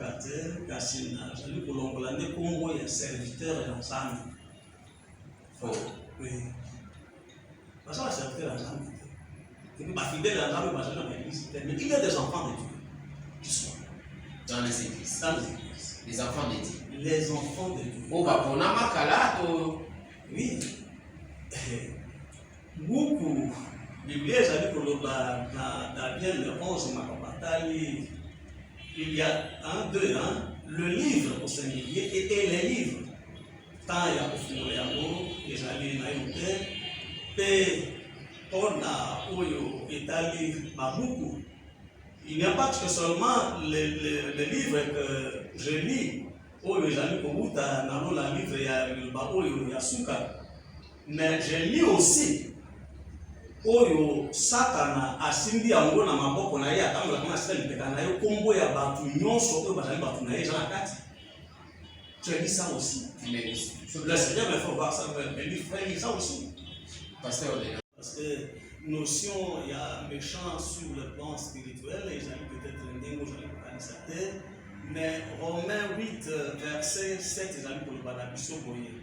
locataire, Cassina, j'allais pour l'Angolais, Congo, il y a serviteur et ensemble. Faux. Oui. Parce que serviteur et ensemble. Et puis, fidèle à l'ensemble, parce que dans l'église, mais il y a des enfants de Dieu qui sont dans les églises. Dans les églises. Les enfants de Dieu. Les enfants de Dieu. Oh, bah, pour Namakala, oui. Beaucoup. Bible, j'allais pour le Daniel le 11, il y a un, deux, le livre au singulier et les livres. Tant il y a au fond les amours, et j'allais naïoté, et on a Oyo, Italie, beaucoup. Il n'y a pas que seulement les livres que je lis, Oyo, j'allais pour vous, dans le livre, il y a le Oyo, il y a Souka. Mais je lis aussi. Oyo Satana asimbi yango na maboko na ye atambola kama sita lipeka na ye kombo ya batu nyonso oyo bazali batu na ye eza na kati. Tu as dit ça aussi. Le Seigneur me fait voir ça, mais lui frère dit ça aussi. Parce que notion, il y a méchant sur le plan spirituel, et j'allais peut-être l'aider, moi j'allais pour canalisateur, mais Romains 8, verset 7, j'allais pour le Badabiso Boye.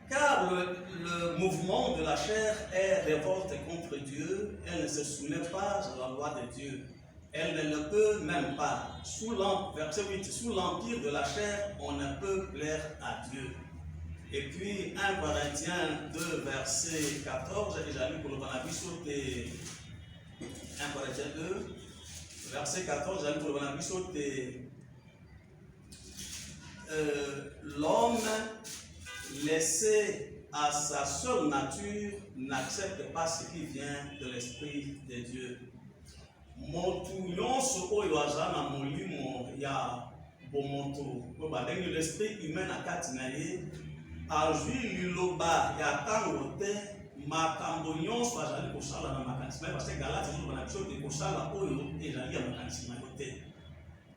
Car le mouvement de la chair est révolte contre Dieu, elle ne se soumet pas à la loi de Dieu. Elle ne le peut même pas. Verset 8, sous l'empire de la chair, on ne peut plaire à Dieu. Et puis 1 Corinthiens 2, verset 14, et j'allume pour le Banabiso de 1 Corinthiens 2, verset 14, j'allume pour le Banabiso de l'homme laissé à sa seule nature n'accepte pas ce qui vient de l'Esprit de Dieu. Motu nyonso oyo aza na molimo ya bomoto oyo babengi l'esprit humain na kati na ye azwi liloba ya ntango te makambo nyonso azali kosala na makanisi na ye parce que galate ezoloba na biso te kosala oyo ezali ya makanisi na yo te.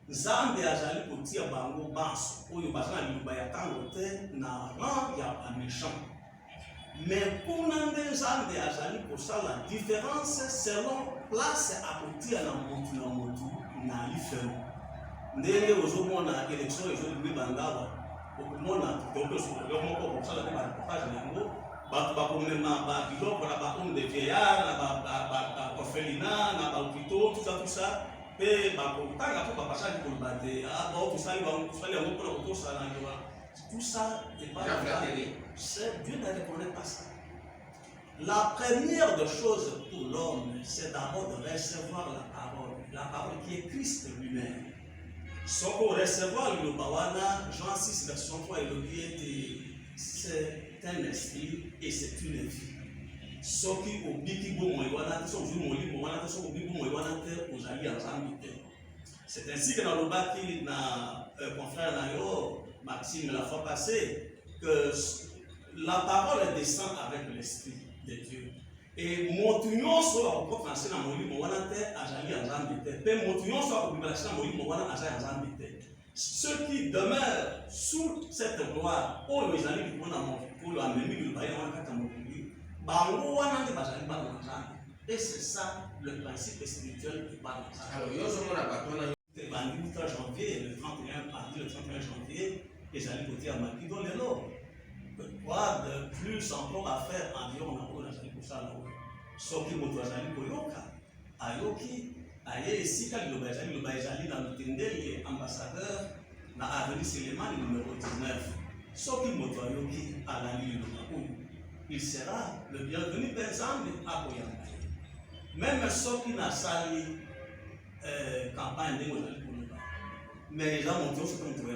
Nzambe azali kotia bango banso oyo baza na liloba ya ntango te na rang ya baméchant. Mais kuna nde Nzambe azali kosala différence selon place à kotia na motu na lifelo. Ndenge ozomona élection ezolimi bangawa okomona tokosokoyo moko kosala te bareportage na yango bato bakomema babiloko na bahomme de vieillard na baorphelinat na bahôpitaux tout ça mpe bakotanga mpo bapasaki koloba te tosali yango mpona kotosala ndoa tout ça n'est pas Dieu ne reconnaît pas ça. La première des choses pour l'homme, c'est d'abord de recevoir la parole qui est Christ lui-même. Ce qu'on recevoir le Bawana, Jean 6, verset 3, c'est un esprit et c'est une vie. Ce qui au Bikibo Moïwana, c'est ainsi que dans le bâti, mon frère Nayo, Maxime, la fois passée, que la parole descend avec l'esprit de Dieu. Et motuyon soit au français dans mon livre, Azali Azambite. Pe motuyon soit au bibliothèque dans mon livre, Azali Azambite. Ceux qui demeurent sous cette gloire, oh, ils allaient pour la même ville, et c'est ça le principe spirituel qui parle de ça. Alors, le 31 janvier, le 31 janvier, et j'allais côté à Makido Lelo. Quoi de plus encore à faire environ on a pour ça là-haut. Sauf que mon toisani Koyoka, Ayoki, Aye, ici, quand le Baïjali dans le Tindel, ambassadeur, dans l'avenue Séléman, numéro 19. Sauf que mon toyoki à la ligne de il sera le bienvenu d'ensemble à Koyamba. Même ceux qui n'ont sali campagne de Mozali Koloba. Mais ils ont monté au second tour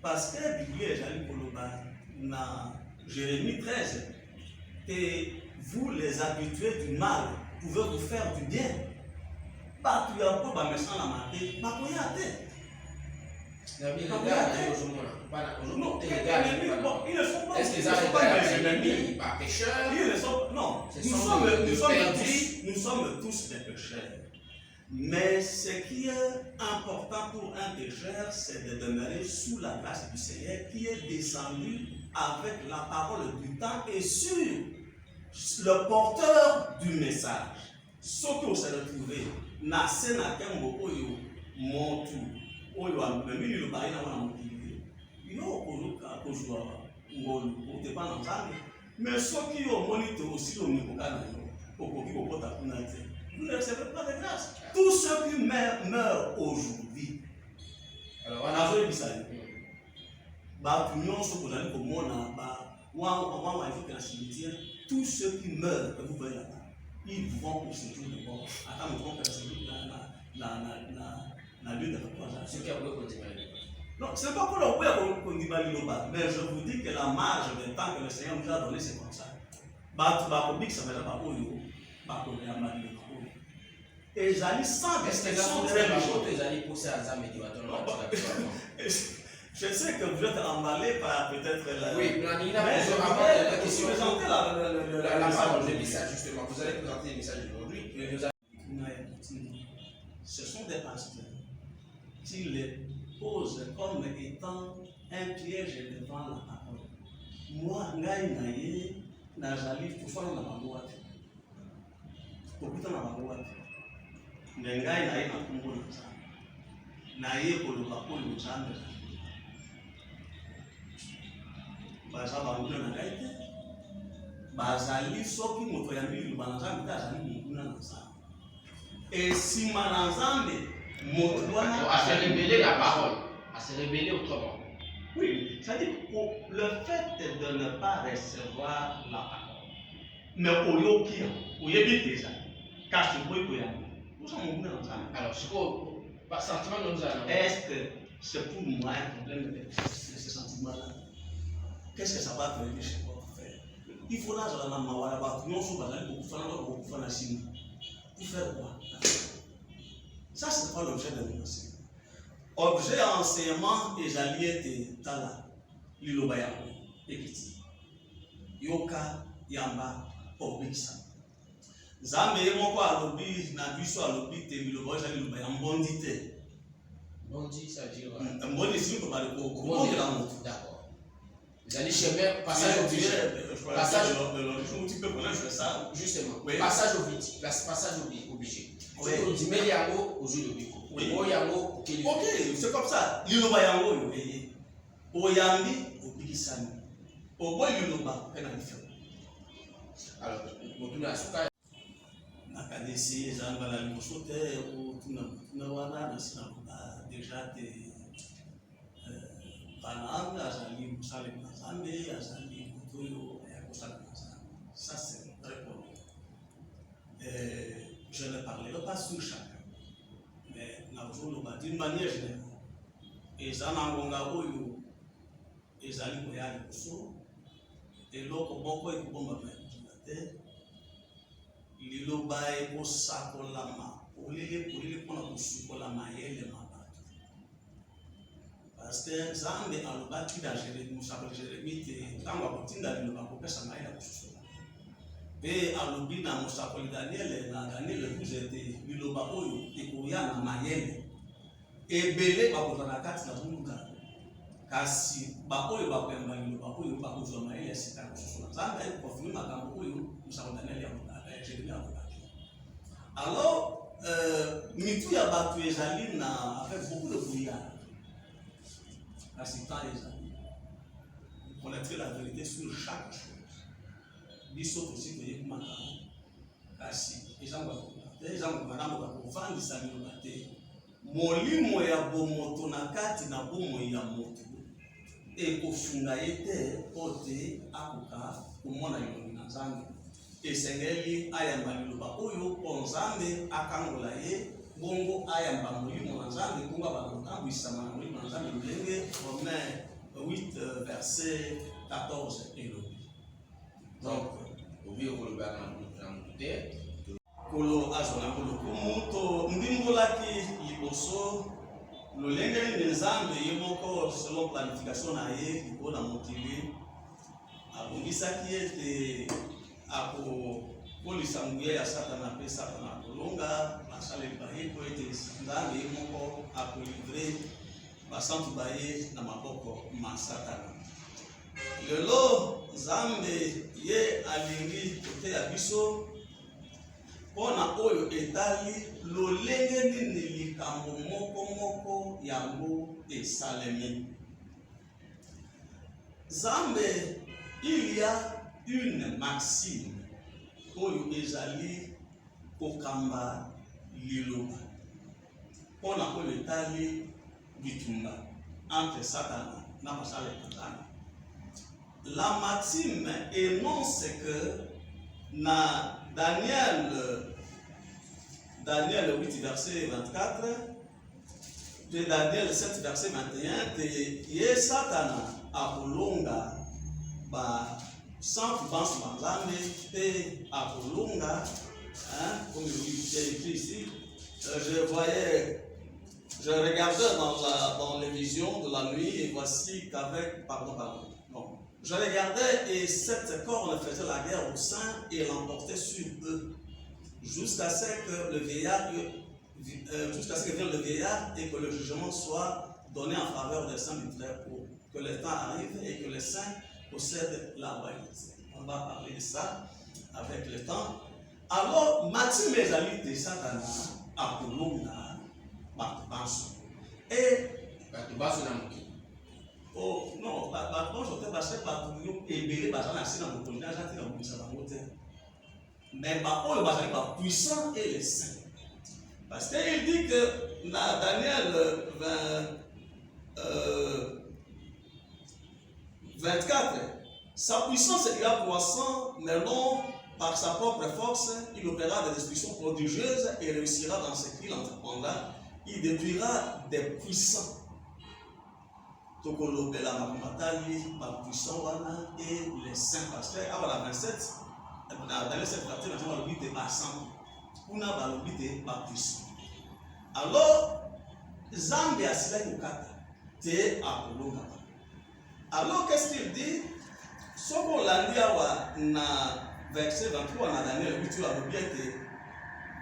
parce que la Bible est allée Koloba dans Jérémie 13. Et vous, les habitués du mal, pouvez vous faire du bien. Pas tout un peu, mais sans la mater, pas pour y aller. Est-ce qu'ils sont pas des ennemis, pas pécheurs? Non, nous sommes tous des pécheurs. Mais ce qui est important pour un pécheur, c'est de demeurer sous la grâce du Seigneur qui est descendu avec la parole du temps et sur le porteur du message. Ce que vous allez trouver, Nasena Kembo Oyo, Montu, oyo amemi liloba ye na wana mokili yo okoluka kozwa ngolu otepa na nzambe mais soki yo omoni te osili omikoka na yo okoki kokota kuna te vous ne recevez pas de grâce. Tous ceux qui meurent aujourd'hui nazoyebisa ye bato nyonso kozali komona wana ifoke na cimetière tous ceux qui meurent que vous voyez là-bas ils vont pour ce jour de mort ata moto moko na lieu de reposage. Ce qui a beaucoup de mal. Non, c'est pas pour le kondima liloba, mais je vous dis que la marge de temps que le Seigneur nous a donné, c'est comme ça. Bakobik, ça va être pas oyo, bakoyama liloba oyo. Et j'allais sans distinction de je sais que vous êtes emballé par peut-être la... Oui, Nina, vous avez présenté la parole, le message justement. Vous allez présenter le message aujourd'hui. Ce sont des pasteurs qui les posent comme étant un piège devant la parole. Moi, ngai naye nazali kufana na bango wapi. Kokuta na bango wapi. Ngai naye na kumbo na nzambe. Naye koloba oyo nzambe. Baza banguna na ngai te. Bazali soki moto ya mbili liloba na nzambe te azali monguna na nzambe. Et si Manazambe, à se révéler la parole, à se révéler autrement. Oui, c'est-à-dire que le fait de ne pas recevoir la parole, mais au yokia, au yébité, car c'est quoi nous sommes dans ça. Alors, c'est quoi par sentiment nous allons. Est-ce que c'est pour moi un problème de ce sentiment-là? Qu'est-ce que ça va te aider chez votre frère? Il faut là, je l'ai mawala, non, je vais faire la chine. Pour faire quoi? Ça, c'est pas l'objet de l'enseignement. Objet enseignement et j'alliais tala, lilobayamo, ekiti. Yoka, yamba, obisa. Zame yemoko alobi, na biso alobi te, lilobayamo, bondi te. Bondi, ça veut dire. Bondi, si on parle de bondi la montre. D'accord. Vous allez chemin, passage obligé. Passage un petit peu connaître, je fais ça. Justement, oui. Passage obligé. Oui. On dit mais yango aux yeux de Biko. Oui. Ok, c'est comme ça. Liloba yango yo eye. Oyambi obikisani. Oboy liloba pena différent. Alors, motuna suka nakadesi ezanga la liboso te ou tuna wana na sina déjà te bananga azali musale na Nzambe azali kotoyo ya kosala na Nzambe. Ça c'est très bon. Je ne parlerai pas sur chacun, mais d'une manière générale. Et ça n'a pas eu des alliés pour y aller au saut. Et l'autre, beaucoup de bombes à la terre. Il y a des gens qui ont la main. Pour les gens la main, il y a parce que Zambe a le battu dans Jérémie, quand on a dit dans le bateau, ça m'a aidé. Et à l'oubli dans mon sapoli Daniel, Daniel vous êtes biloba oyo ekoya na mayele ebele bakozana kati na bunga kasi ba oyo bakwemba biloba oyo bakozwa mayele sika na sosola Nzambe ayi confirmer makambo oyo musako Daniel ya mutaka Jérémie akolaki. Alors mitu ya bato ezali na avec beaucoup de brouillard kasi temps ezali connaître la vérité sur chaque chose. Biso aussi que yé makambo kasi ezango madame bakofandisa liloba te molimo ya bomoto na kati na bomoi ya moto ekofunga ye te po te akoka komona elongi na Nzambe esengeli ayamba liloba oyo mpo Nzambe akangola ye bongo ayamba molimo na Nzambe bongo bakotambwisama na molimo na Nzambe ndenge Romains 8 verset 14 elobi. Donc, kolo azona kolo kumuto ndimbolaki liboso lolenge ni Nzambe yemoko selon planification na ye likona mokili abongisaki ete akokolisa nguya ya Satana mpe Satana akolonga basaleli baye po ete Nzambe yemoko akolivre basantu baye na maboko ma Satana. Lelo Nzambe ye alingi kote ya biso mpona oyo etali lolenge nini likambo moko yango esalemi. Nzambe, il y a une maxime oyo ezali kokamba liloba mpona oyo etali bitumba entre Satan na basala ekatana. La maxime énonce que na Daniel 8 verset 24 de Daniel 7 verset 21 te ye Satana akolonga ba sans banse banzambe pe akolonga, comme il est écrit ici. Je regardais dans les visions de la nuit et voici qu'avec je regardais et sept cornes faisaient la guerre aux saints et l'emportaient sur eux jusqu'à ce que le vieillard vienne le vieillard et que le jugement soit donné en faveur des saints du Très-Haut, que le temps arrive et que les saints possèdent la royauté. On va parler de ça avec le temps. Alors, Mathieu Mézali de Satana a Kolonga Batbanso. Et Batbanso Namuki. Oh non, Batbanso te passé par nous et Bélé Bazana Sina Mokolina, j'attends dans le Sabamote. Mais Baol Bazali va puissant et les saints. Parce qu'il dit que dans Daniel 24, sa puissance est croissant, mais non par sa propre force, il opérera des destructions prodigieuses et réussira dans ce qu'il entreprendra. Il détruira des puissants. Tokolobela Makumatali, ma puissant wana et les saints. Parce que avant la 27, dans les 7 parties, on a l'objet de Bassan. On a l'objet de Bapuissant. Alors, Zambé a silé Kukata, te Akolonga. Alors, qu'est-ce qu'il dit? Ce qu'on l'a dit dans verset 23, dans Daniel 8, a l'objet de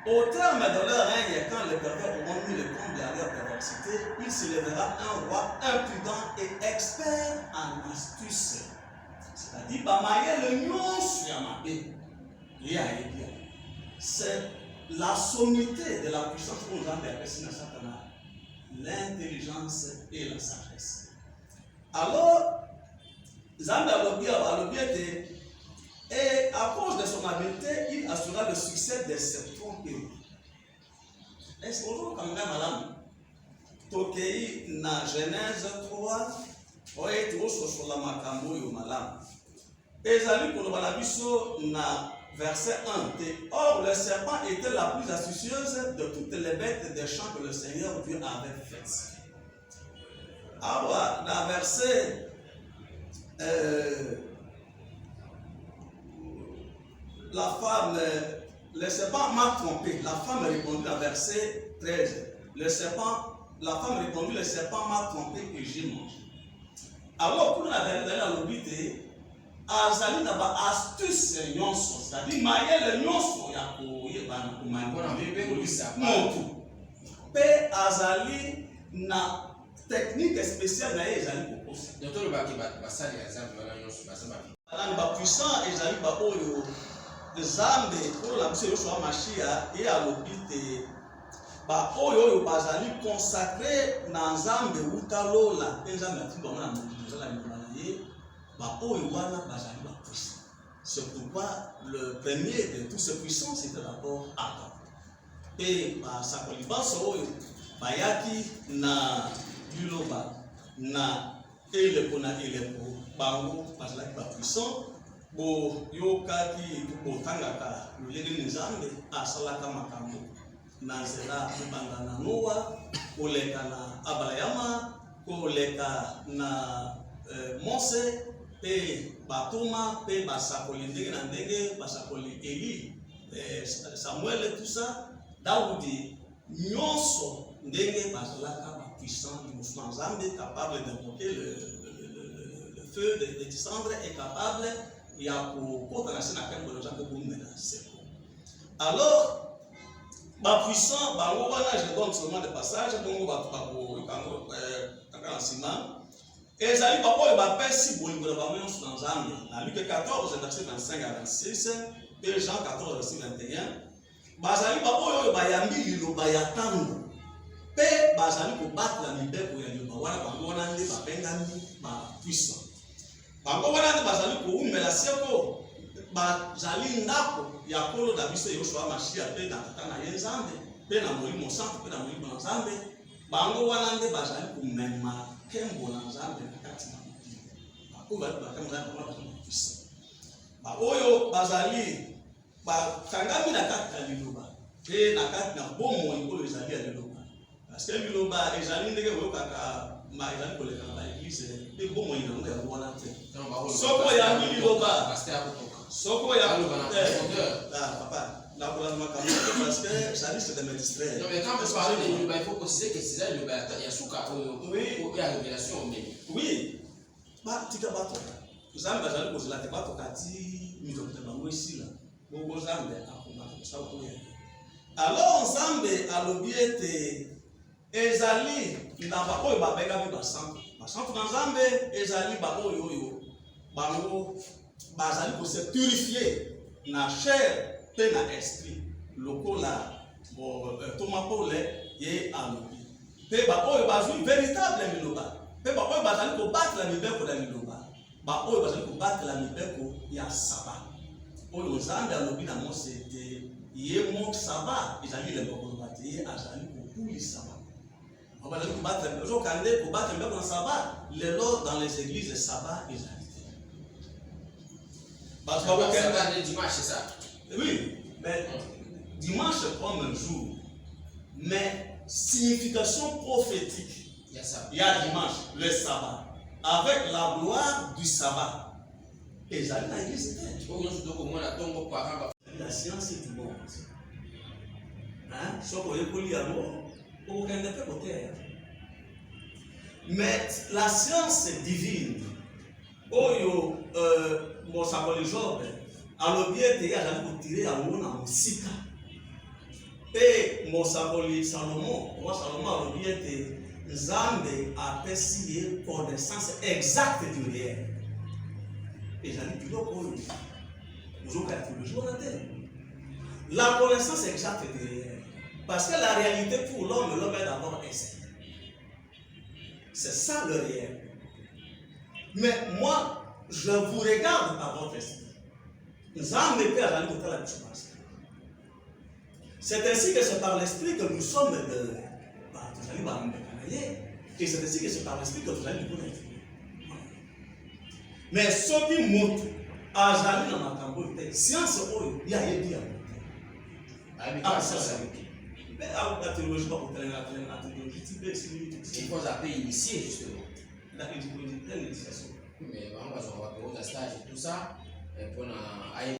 au terme de leur règne, quand les pervers auront mis le comble à leur perversité, il se lèvera un roi impudent et expert en astuce. C'est-à-dire, le c'est la sommité de la puissance qu'on a perçue dans Satan, l'intelligence et la sagesse. Alors, Zambé a l'objet et à cause de son habileté, il assurera le succès de ses tromperies. Est-ce qu'on quand même madame Tokei na Genèse 3, oye tout sur la makambo yo malam. Ezali pour le balabiso na verset 1. Or le serpent était la plus astucieuse de toutes les bêtes des champs que le Seigneur Dieu avait faites. Alors, dans verset la femme, le serpent m'a trompé. La femme répondit dans verset 13. La femme répondit, le serpent m'a trompé et j'ai mangé. Alors, pour la lobité, azali na ba astuce nyonso, c'est-à-dire mayele nyonso ya koyeba na komanipulisa motu. Pe azali na technique spéciale na ye ezali kokosa. Docteur Baki basali exemple wana nyonso basama. Ala ba puissant ezali ba oyo Nzambe pour la biso yoshua mashia et à l'obité ba oyo bazali consacré na Nzambe utalola Nzambe atindo na muzala ni ba oyo wana bazali ba puissant. C'est pourquoi le premier de tous ces puissants c'était d'abord Adam. Et ba sakoliba so oyo bayaki na biloba na elepo na elepo bango bazali ba puissant. Bo yokaki botangaka lolenge Nzambe asalaka makambo na nzela ebanda na Noa koleka na Abrahama koleka na Mose pe batoma pe basakoli ndenge na ndenge basakoli Eli Samuel tout ça Daoudi nyonso ndenge basalaka ba puissant du Nzambe capable d'invoquer le feu de descendre et capable alors, ma puissant, je donne seulement des passages, et Zali Papa va faire si bon dans Zambie. Dans Luc 14, verset 25 à 26, et Jean 14, verset 21. bazali ba oyo bayambi liloba ya tango pe bazali kobatela mibeko ya liloba wana bango wana nde babengami bapuissant bango wana nde bazali koumela seko bazali ndako ya kolo na biso Yoshua Mashia pe na tata na ye Nzambe pe na molimo santo pe na molimo na Nzambe bango wana nde bazali komema nkembo na Nzambe na kati na mokili oyo bazali bakembo na Nzambe bazali bapuissant oyo bazali bakangami na kati ya liloba pe na kati na bomoi oyo ezali ya liloba parce que liloba ezali ndenge boyokaka ezali koleka na baeglise pe bomoi nango yango wana te soko ya liloba soko ya papa la parce que ça risque de me distraire. Non mais quand vous parlez de liloba il faut préciser que c'est là liloba ya suka oyo ya révélation mbele. Oui. Ba tika bato Nzambe bazali kozela te bato kati mitokete bango esila bongo Nzambe akomaka kosala koya alors Nzambe alobi ete ezali na baoyo babengami basantu na Nzambe ezali baoyo oyo bango bazali kose purifier na chair pe na esprit lokola Thomas Paul ye alobi pe baoyo bazwi véritable liloba pe baoyo bazali kobatela mibeko na liloba baoyo bazali kobatela mibeko ya saba oyo Nzambe alobi na Mose ete ye moko saba ezali lembokoloba te ye azali kopulisa bazali kobatela ozokande kobatela mibeko na saba lelo dans les églises saba ezali te parce que dimanche c'est ça. Oui, mais dimanche comme un jour, mais signification prophétique. Il y a dimanche, le sabbat, avec la gloire du sabbat. Et j'allais dans l'église. La science du monde. Hein? Mais la science divine, Oyo, mon sabbat Job, alobi ete azali kotire yango na mosika pe mosakoli Salomo alobi ete Nzambe apesi ye connaissance exacte du réel ezali biloko oyo ozokala théologie wana te la connaissance exacte du réel parce que la réalité pour l'homme est d'abord essai c'est ça le réel mais moi je vous regarde à votre esprit. C'est ainsi que c'est par l'esprit que nous sommes de et c'est ainsi que c'est par l'esprit que vous allez nous connaître. Mais ce qui montre à Jali dans ma tambour, science il y a des diamants. Mais la théologie, il faut appeler initié justement. L'initiation. Mais on va faire un stage et tout ça.